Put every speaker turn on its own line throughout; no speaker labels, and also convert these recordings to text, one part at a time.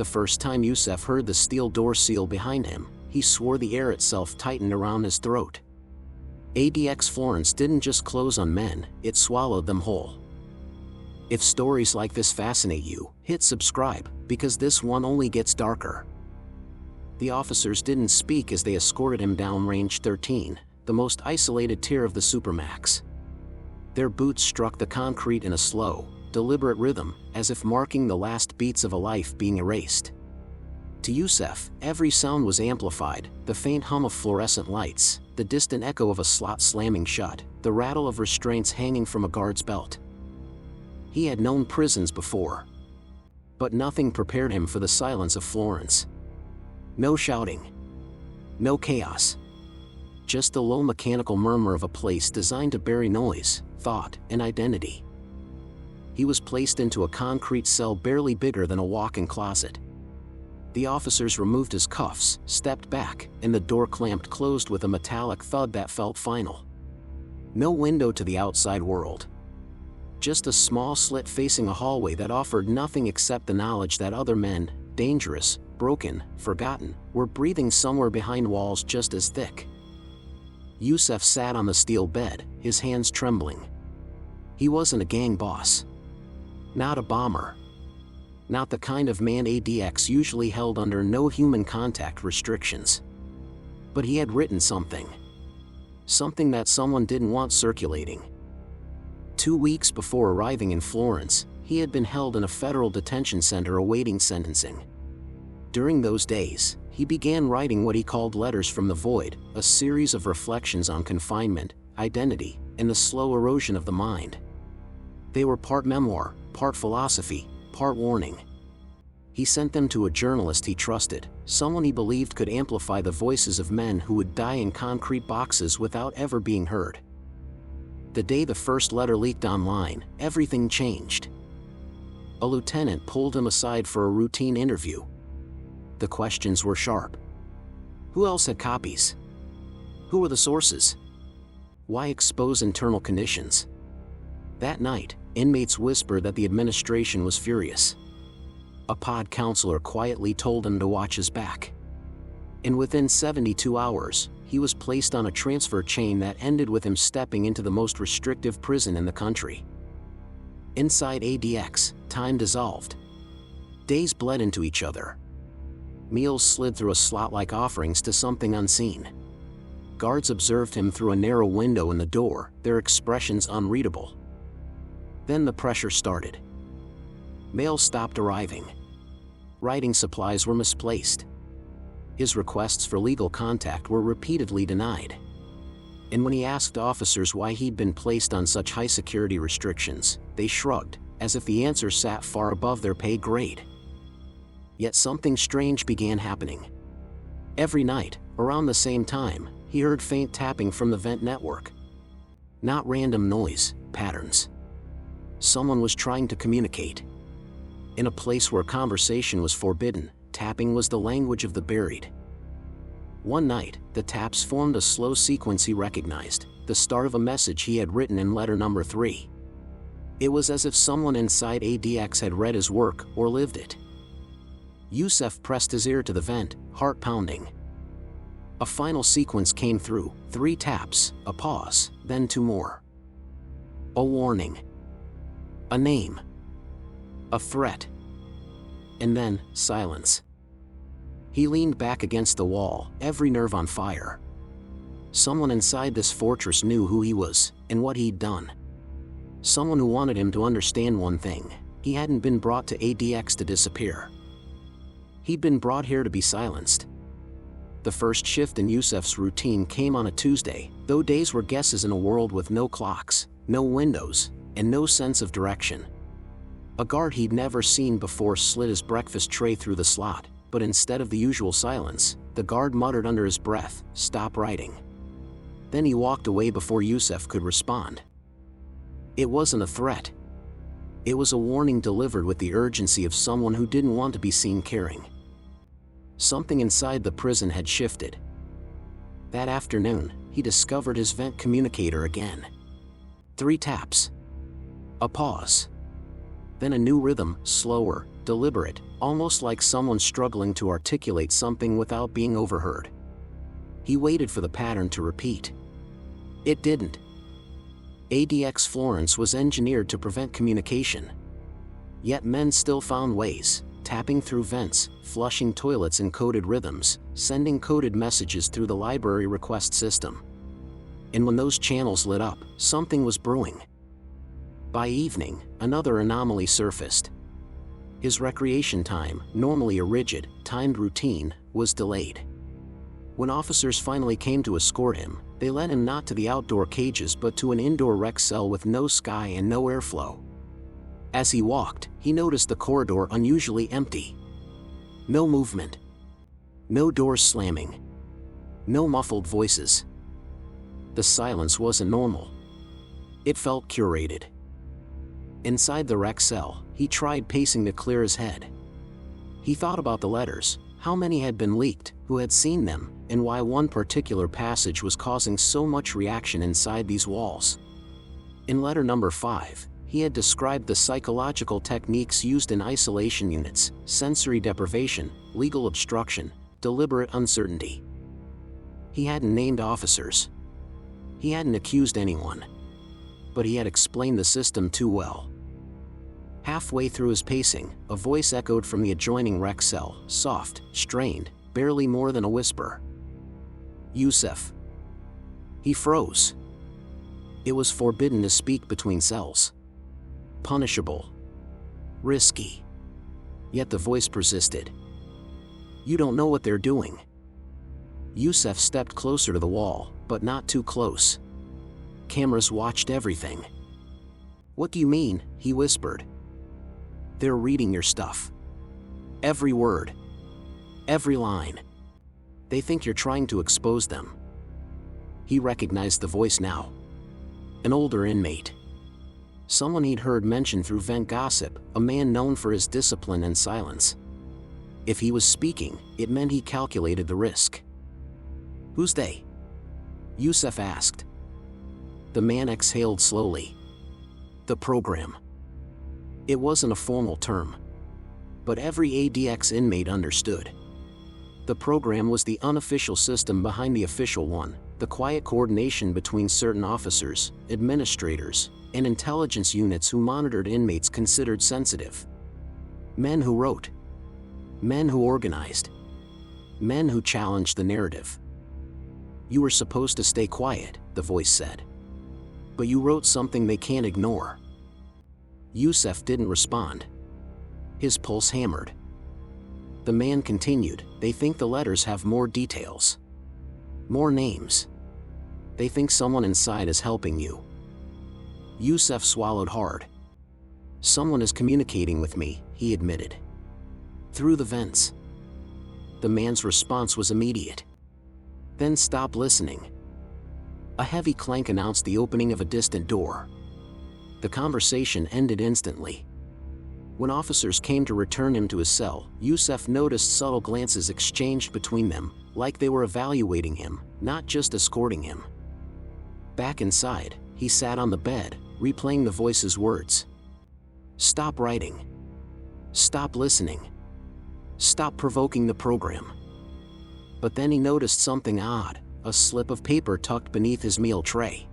The first time Yousef heard the steel door seal behind him, he swore the air itself tightened around his throat. ADX Florence didn't just close on men, it swallowed them whole. If stories like this fascinate you, hit subscribe, because this one only gets darker. The officers didn't speak as they escorted him down Range 13, the most isolated tier of the Supermax. Their boots struck the concrete in a slow, deliberate rhythm, as if marking the last beats of a life being erased. To Yousef, every sound was amplified, the faint hum of fluorescent lights, the distant echo of a slot slamming shut, the rattle of restraints hanging from a guard's belt. He had known prisons before. But nothing prepared him for the silence of Florence. No shouting. No chaos. Just the low mechanical murmur of a place designed to bury noise, thought, and identity. He was placed into a concrete cell barely bigger than a walk-in closet. The officers removed his cuffs, stepped back, and the door clamped closed with a metallic thud that felt final. No window to the outside world. Just a small slit facing a hallway that offered nothing except the knowledge that other men, dangerous, broken, forgotten, were breathing somewhere behind walls just as thick. Yousef sat on the steel bed, his hands trembling. He wasn't a gang boss. Not a bomber. Not the kind of man ADX usually held under no human contact restrictions. But he had written something. Something that someone didn't want circulating. 2 weeks before arriving in Florence, he had been held in a federal detention center awaiting sentencing. During those days, he began writing what he called Letters from the Void, a series of reflections on confinement, identity, and the slow erosion of the mind. They were part memoir, part philosophy, part warning. He sent them to a journalist he trusted, someone he believed could amplify the voices of men who would die in concrete boxes without ever being heard. The day the first letter leaked online, everything changed. A lieutenant pulled him aside for a routine interview. The questions were sharp. Who else had copies? Who were the sources? Why expose internal conditions? That night, inmates whispered that the administration was furious. A pod counselor quietly told him to watch his back. And within 72 hours, he was placed on a transfer chain that ended with him stepping into the most restrictive prison in the country. Inside ADX, time dissolved. Days bled into each other. Meals slid through a slot like offerings to something unseen. Guards observed him through a narrow window in the door, their expressions unreadable. Then the pressure started. Mail stopped arriving. Writing supplies were misplaced. His requests for legal contact were repeatedly denied. And when he asked officers why he'd been placed on such high security restrictions, they shrugged, as if the answer sat far above their pay grade. Yet something strange began happening. Every night, around the same time, he heard faint tapping from the vent network. Not random noise, patterns. Someone was trying to communicate. In a place where conversation was forbidden, tapping was the language of the buried. One night, the taps formed a slow sequence he recognized, the start of a message he had written in letter number 3. It was as if someone inside ADX had read his work or lived it. Yousef pressed his ear to the vent, heart pounding. A final sequence came through, 3 taps, a pause, then 2 more. A warning. A name. A threat. And then, silence. He leaned back against the wall, every nerve on fire. Someone inside this fortress knew who he was, and what he'd done. Someone who wanted him to understand one thing: he hadn't been brought to ADX to disappear. He'd been brought here to be silenced. The first shift in Yousef's routine came on a Tuesday, though days were guesses in a world with no clocks, no windows, and no sense of direction. A guard he'd never seen before slid his breakfast tray through the slot, but instead of the usual silence, the guard muttered under his breath, "Stop writing." Then he walked away before Yousef could respond. It wasn't a threat. It was a warning delivered with the urgency of someone who didn't want to be seen caring. Something inside the prison had shifted. That afternoon, he discovered his vent communicator again. 3 taps. A pause. Then a new rhythm, slower, deliberate, almost like someone struggling to articulate something without being overheard. He waited for the pattern to repeat. It didn't. ADX Florence was engineered to prevent communication. Yet men still found ways, tapping through vents, flushing toilets in coded rhythms, sending coded messages through the library request system. And when those channels lit up, something was brewing. By evening, another anomaly surfaced. His recreation time, normally a rigid, timed routine, was delayed. When officers finally came to escort him, they led him not to the outdoor cages but to an indoor rec cell with no sky and no airflow. As he walked, he noticed the corridor unusually empty. No movement. No doors slamming. No muffled voices. The silence wasn't normal. It felt curated. Inside the rec cell, he tried pacing to clear his head. He thought about the letters, how many had been leaked, who had seen them, and why one particular passage was causing so much reaction inside these walls. In letter number 5, he had described the psychological techniques used in isolation units, sensory deprivation, legal obstruction, deliberate uncertainty. He hadn't named officers. He hadn't accused anyone. But he had explained the system too well. Halfway through his pacing, a voice echoed from the adjoining rec cell, soft, strained, barely more than a whisper. Yousef. He froze. It was forbidden to speak between cells. Punishable. Risky. Yet the voice persisted. You don't know what they're doing. Yousef stepped closer to the wall, but not too close. Cameras watched everything. What do you mean? He whispered. They're reading your stuff. Every word. Every line. They think you're trying to expose them. He recognized the voice now. An older inmate. Someone he'd heard mentioned through vent gossip, a man known for his discipline and silence. If he was speaking, it meant he calculated the risk. Who's they? Yousef asked. The man exhaled slowly. The program. It wasn't a formal term. But every ADX inmate understood. The program was the unofficial system behind the official one, the quiet coordination between certain officers, administrators, and intelligence units who monitored inmates considered sensitive. Men who wrote. Men who organized. Men who challenged the narrative. You were supposed to stay quiet, the voice said. But you wrote something they can't ignore. Yousef didn't respond. His pulse hammered. The man continued, they think the letters have more details. More names. They think someone inside is helping you. Yousef swallowed hard. Someone is communicating with me, he admitted. Through the vents. The man's response was immediate. Then stop listening. A heavy clank announced the opening of a distant door. The conversation ended instantly. When officers came to return him to his cell, Yousef noticed subtle glances exchanged between them, like they were evaluating him, not just escorting him. Back inside, he sat on the bed, replaying the voice's words. Stop writing. Stop listening. Stop provoking the program. But then he noticed something odd, a slip of paper tucked beneath his meal tray.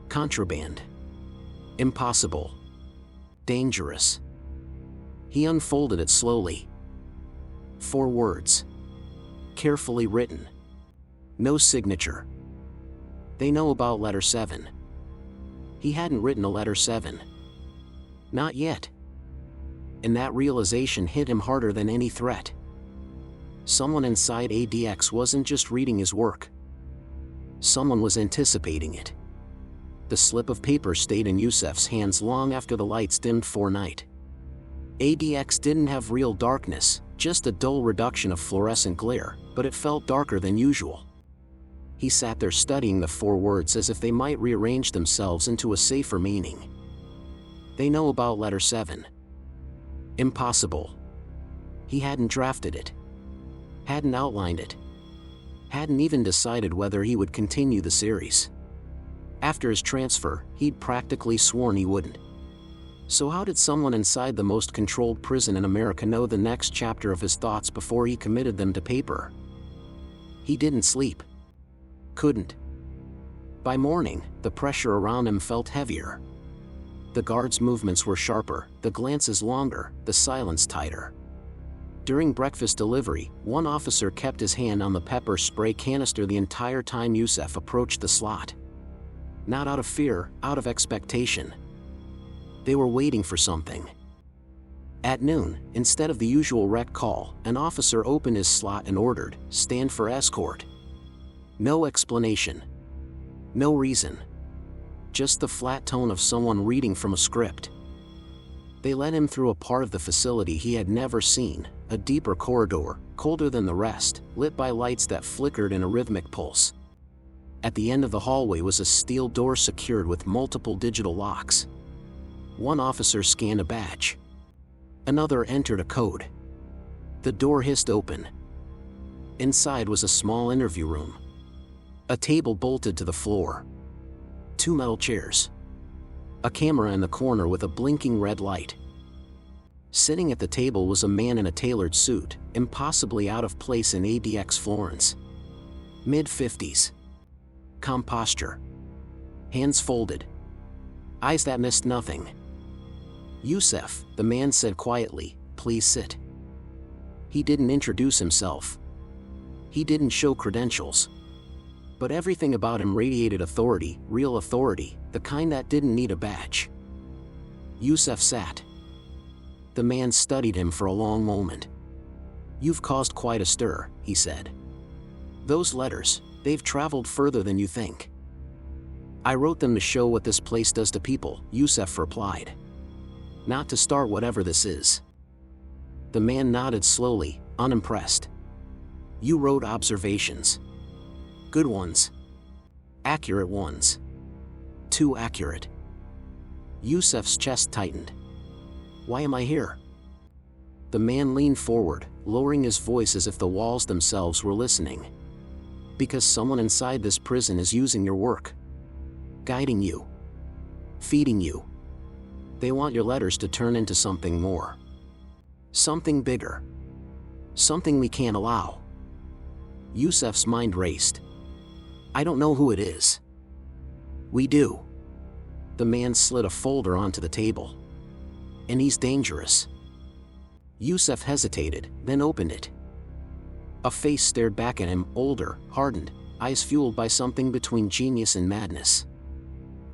Contraband. Impossible. Dangerous. He unfolded it slowly. 4 words. Carefully written. No signature. They know about letter 7. He hadn't written a letter 7. Not yet. And that realization hit him harder than any threat. Someone inside ADX wasn't just reading his work. Someone was anticipating it. The slip of paper stayed in Yousef's hands long after the lights dimmed for night. ADX didn't have real darkness, just a dull reduction of fluorescent glare, but it felt darker than usual. He sat there studying the 4 words as if they might rearrange themselves into a safer meaning. They know about letter 7. Impossible. He hadn't drafted it. Hadn't outlined it. Hadn't even decided whether he would continue the series. After his transfer, he'd practically sworn he wouldn't. So how did someone inside the most controlled prison in America know the next chapter of his thoughts before he committed them to paper? He didn't sleep. Couldn't. By morning, the pressure around him felt heavier. The guards' movements were sharper, the glances longer, the silence tighter. During breakfast delivery, one officer kept his hand on the pepper spray canister the entire time Yousef approached the slot. Not out of fear, out of expectation. They were waiting for something. At noon, instead of the usual rec call, an officer opened his slot and ordered, "Stand for escort." No explanation. No reason. Just the flat tone of someone reading from a script. They led him through a part of the facility he had never seen, a deeper corridor, colder than the rest, lit by lights that flickered in a rhythmic pulse. At the end of the hallway was a steel door secured with multiple digital locks. One officer scanned a badge. Another entered a code. The door hissed open. Inside was a small interview room. A table bolted to the floor. 2 metal chairs. A camera in the corner with a blinking red light. Sitting at the table was a man in a tailored suit, impossibly out of place in ADX Florence. Mid-50s. Calm posture. Hands folded. Eyes that missed nothing. "Yousef," the man said quietly, "please sit." He didn't introduce himself. He didn't show credentials. But everything about him radiated authority, real authority, the kind that didn't need a badge. Yousef sat. The man studied him for a long moment. "You've caused quite a stir," he said. "Those letters, they've traveled further than you think." "I wrote them to show what this place does to people," Yousef replied. "Not to start whatever this is." The man nodded slowly, unimpressed. "You wrote observations. Good ones. Accurate ones. Too accurate." Yousef's chest tightened. "Why am I here?" The man leaned forward, lowering his voice as if the walls themselves were listening. "Because someone inside this prison is using your work. Guiding you. Feeding you. They want your letters to turn into something more. Something bigger. Something we can't allow." Yousef's mind raced. "I don't know who it is." "We do." The man slid a folder onto the table. "And he's dangerous." Yousef hesitated, then opened it. A face stared back at him, older, hardened, eyes fueled by something between genius and madness.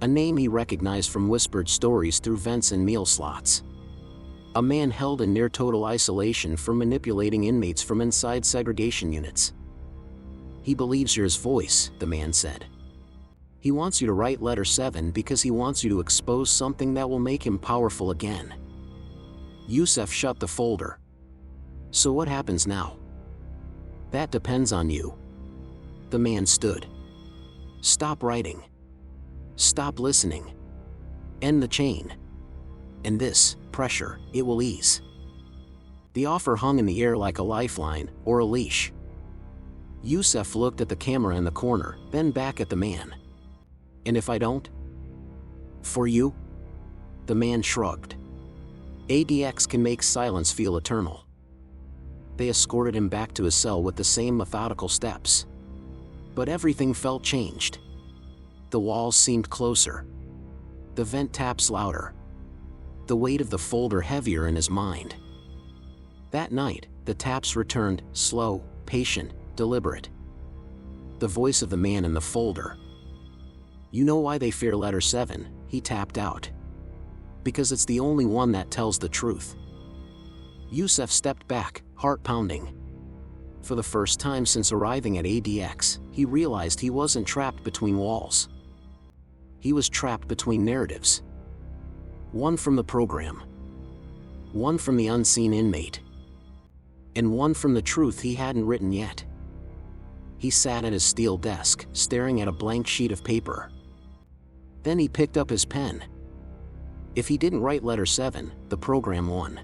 A name he recognized from whispered stories through vents and meal slots. A man held in near-total isolation for manipulating inmates from inside segregation units. "He believes you're his voice," the man said. "He wants you to write letter 7 because he wants you to expose something that will make him powerful again." Yousef shut the folder. "So what happens now?" "That depends on you." The man stood. "Stop writing. Stop listening. End the chain. And this pressure, it will ease." The offer hung in the air like a lifeline, or a leash. Yousef looked at the camera in the corner, then back at the man. "And if I don't?" "For you?" The man shrugged. "ADX can make silence feel eternal." They escorted him back to his cell with the same methodical steps. But everything felt changed. The walls seemed closer. The vent taps louder. The weight of the folder heavier in his mind. That night, the taps returned, slow, patient, deliberate. The voice of the man in the folder. "You know why they fear letter 7, he tapped out. "Because it's the only one that tells the truth." Yousef stepped back, heart pounding. For the first time since arriving at ADX, he realized he wasn't trapped between walls. He was trapped between narratives. One from the program. One from the unseen inmate. And one from the truth he hadn't written yet. He sat at his steel desk, staring at a blank sheet of paper. Then he picked up his pen. If he didn't write letter 7, the program won.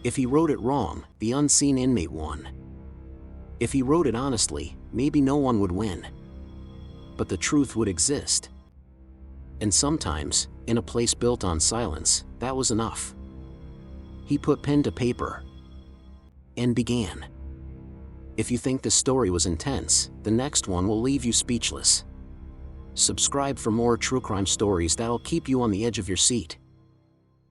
If he wrote it wrong, the unseen inmate won. If he wrote it honestly, maybe no one would win. But the truth would exist. And sometimes, in a place built on silence, that was enough. He put pen to paper and began. If you think this story was intense, the next one will leave you speechless. Subscribe for more true crime stories that'll keep you on the edge of your seat.